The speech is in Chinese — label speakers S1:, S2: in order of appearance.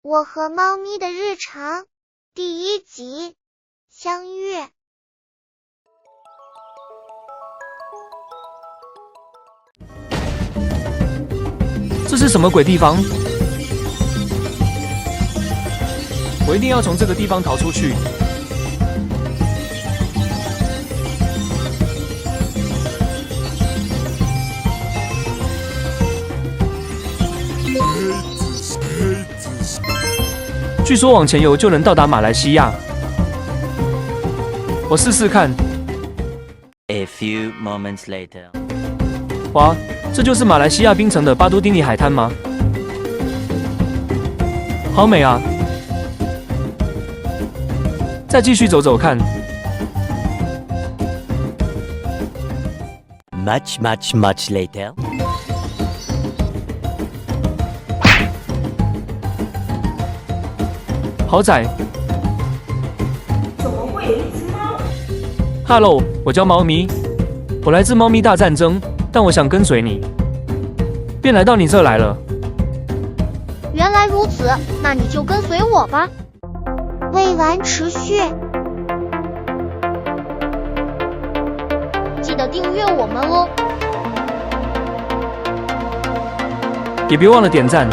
S1: 我和猫咪的日常第1集相遇。
S2: 这是什么鬼地方？我一定要从这个地方逃出去。据说往前游就能到达马来西亚，我试试看。
S3: A few moments later.
S2: 哇，这就是马来西亚槟城的巴都丁尼海滩吗？好美啊！再继续走走看。
S3: Much later.
S2: 好窄！
S4: 怎么会有一只猫？
S2: Hello， 我叫猫咪，我来自猫咪大战争，但我想跟随你，便来到你这来了。
S1: 原来如此，那你就跟随我吧。未完持续，记得订阅我们哦，
S2: 也别忘了点赞。